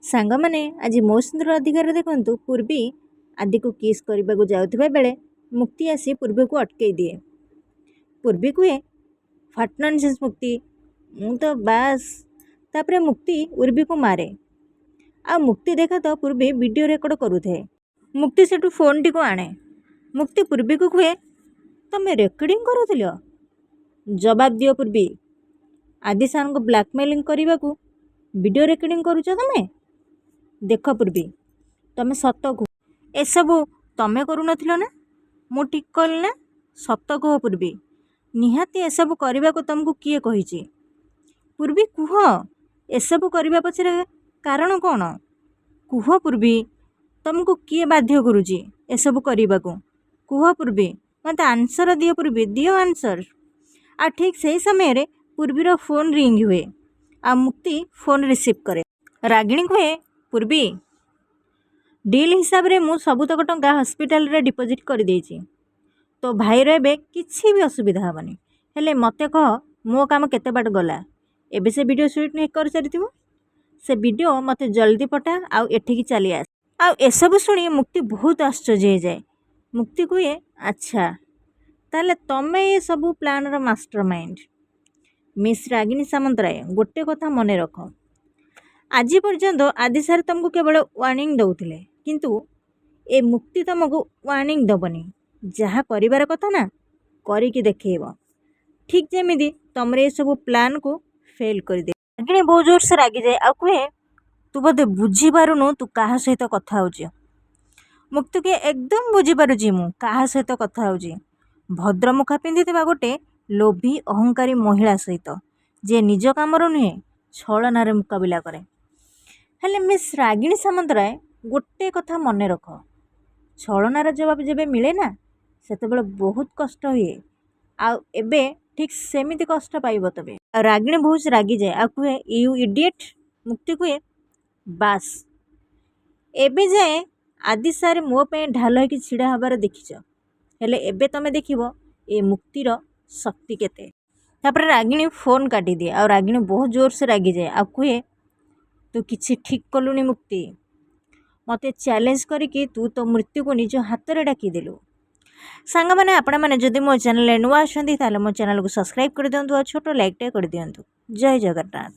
ସାଙ୍ଗମାନେ ଆଜି ମୋ ସୁନ୍ଦର ଅଧିକାର ଦେଖନ୍ତୁ। ପୂର୍ବୀ ଆଦିକୁ କିସ୍ କରିବାକୁ ଯାଉଥିବା ବେଳେ ମୁକ୍ତି ଆସି ପୂର୍ବୀକୁ ଅଟକେଇ ଦିଏ। ପୂର୍ବୀ କୁହେ, ହ୍ୱାଟ୍ ନନ୍ସେନ୍ସ ମୁକ୍ତି, ମୁଁ ତ ବାସ୍। ତାପରେ ମୁକ୍ତି ଉର୍ବୀକୁ ମାରେ। ଆଉ ମୁକ୍ତି ଦେଖା ତ ପୂର୍ବୀ ଭିଡ଼ିଓ ରେକର୍ଡ଼ କରୁଥାଏ। ମୁକ୍ତି ସେଠୁ ଫୋନ୍ଟିକୁ ଆଣେ। ମୁକ୍ତି ପୂର୍ବୀକୁ କୁହେ, ତମେ ରେକର୍ଡ଼ିଂ କରୁଥିଲ? ଜବାବ ଦିଅ ପୂର୍ବୀ। ଆଦି ସାର୍ଙ୍କୁ ବ୍ଲାକମେଲିଂ କରିବାକୁ ଭିଡ଼ିଓ ରେକର୍ଡ଼ିଂ କରୁଛ ତମେ? ଦେଖ ପୂର୍ବୀ, ତମେ ସତ କୁହ, ଏସବୁ ତମେ କରୁନଥିଲ ନା? ମୁଁ ଠିକ୍ କହିଲି ନା? ସତ କୁହ ପୂର୍ବୀ, ନିହାତି ଏସବୁ କରିବାକୁ ତମକୁ କିଏ କହିଛି? ପୂର୍ବୀ କୁହ, ଏସବୁ କରିବା ପଛରେ କାରଣ କ'ଣ? କୁହ ପୂର୍ବୀ, ତମକୁ କିଏ ବାଧ୍ୟ କରୁଛି ଏସବୁ କରିବାକୁ? କୁହ ପୂର୍ବୀ, ମୋତେ ଆନ୍ସର ଦିଅ ପୂର୍ବୀ, ଦିଅ ଆନ୍ସର। ଆଉ ଠିକ୍ ସେହି ସମୟରେ ପୂର୍ବୀର ଫୋନ୍ ରିଙ୍ଗ ହୁଏ। ଆଉ ମୁକ୍ତି ଫୋନ୍ ରିସିଭ୍ କରେ। ରାଗିଣୀ କୁହେ, ପୂର୍ବୀ, ଡିଲ୍ ହିସାବରେ ମୁଁ ସବୁତକ ଟଙ୍କା ହସ୍ପିଟାଲରେ ଡିପୋଜିଟ୍ କରିଦେଇଛି। ତୋ ଭାଇର ଏବେ କିଛି ବି ଅସୁବିଧା ହେବନି। ହେଲେ ମୋତେ କହ, ମୋ କାମ କେତେ ବାଟ ଗଲା? ଏବେ ସେ ଭିଡ଼ିଓ ସୁଟ୍ କରିସାରିଥିବ। ସେ ଭିଡ଼ିଓ ମୋତେ ଜଲ୍ଦି ପଠା ଆଉ ଏଠିକି ଚାଲି ଆସ। ଆଉ ଏସବୁ ଶୁଣି ମୁକ୍ତି ବହୁତ ଆଶ୍ଚର୍ଯ୍ୟ ହେଇଯାଏ। ମୁକ୍ତି କୁହେ, ଆଚ୍ଛା, ତାହେଲେ ତମେ ଏ ସବୁ ପ୍ଲାନ୍ର ମାଷ୍ଟର ମାଇଣ୍ଡ। ମିସ୍ ରାଗିଣୀ ସାମନ୍ତରାୟ, ଗୋଟେ କଥା ମନେ ରଖ, ଆଜି ପର୍ଯ୍ୟନ୍ତ ଆଦି ସାର୍ ତମକୁ କେବଳ ୱାର୍ଣ୍ଣିଂ ଦେଉଥିଲେ, କିନ୍ତୁ ଏ ମୁକ୍ତି ତମକୁ ୱାର୍ଣ୍ଣିଂ ଦେବନି। ଯାହା କରିବାର କଥା ନା, କରିକି ଦେଖେଇବ। ଠିକ୍ ଯେମିତି ତମର ଏସବୁ ପ୍ଲାନ୍କୁ ଫେଲ୍ କରିଦିଏ। ରାଗିଣୀ ବହୁତ ଜୋରସେ ରାଗିଯାଏ ଆଉ କୁହେ, ତୁ ବୋଧେ ବୁଝିପାରୁନୁ ତୁ କାହା ସହିତ କଥା ହେଉଛୁ। ମୁକ୍ତି କୁହେ, ଏକଦମ ବୁଝିପାରୁଛି ମୁଁ କାହା ସହିତ କଥା ହେଉଛି। ଭଦ୍ରମୁଖା ପିନ୍ଧିଥିବା ଗୋଟେ ଲୋଭୀ ଅହଙ୍କାରୀ ମହିଳା ସହିତ, ଯିଏ ନିଜ କାମରୁ ନୁହେଁ ଛଳନାରେ ମୁକାବିଲା କରେ। ହେଲେ ମିସ୍ ରାଗିଣୀ ସାମନ୍ତରାୟ, ଗୋଟେ କଥା ମନେ ରଖ, ଛଳନାର ଜବାବ ଯେବେ ମିଳେ ନା, ସେତେବେଳେ ବହୁତ କଷ୍ଟ ହୁଏ। ଆଉ ଏବେ ଠିକ୍ ସେମିତି କଷ୍ଟ ପାଇବ ତବେ। ଆଉ ରାଗିଣୀ ବହୁତ ରାଗିଯାଏ ଆଉ କୁହେ, ୟୁ ଇଡ଼ିଏଟ୍। ମୁକ୍ତି କୁହେ, ବାସ୍, ଏବେ ଯାଏଁ ଆଦି ସାର୍ ମୋ ପାଇଁ ଢାଲ ହେଇକି ଛିଡ଼ା ହେବାର ଦେଖିଛ। ହେଲେ ଏବେ ତମେ ଦେଖିବ ଏ ମୁକ୍ତିର ଶକ୍ତି କେତେ। ତାପରେ ରାଗିଣୀ ଫୋନ୍ କାଟିଦିଏ। ଆଉ ରାଗିଣୀ ବହୁତ ଜୋରସେ ରାଗିଯାଏ ଆଉ କୁହେ, ତୁ କିଛି ଠିକ୍ କଲୁନି ମୁକ୍ତି। ମୋତେ ଚ୍ୟାଲେଞ୍ଜ କରିକି ତୁ ତୋ ମୃତ୍ୟୁକୁ ନିଜ ହାତରେ ଡାକିଦେଲୁ। ସାଙ୍ଗମାନେ, ଆପଣମାନେ ଯଦି ମୋ ଚ୍ୟାନେଲରେ ନୂଆ ଅଛନ୍ତି ତାହେଲେ ମୋ ଚ୍ୟାନେଲକୁ ସବସ୍କ୍ରାଇବ୍ କରିଦିଅନ୍ତୁ ଆଉ ଛୋଟ ଲାଇକ୍ଟେ କରିଦିଅନ୍ତୁ। ଜୟ ଜଗନ୍ନାଥ।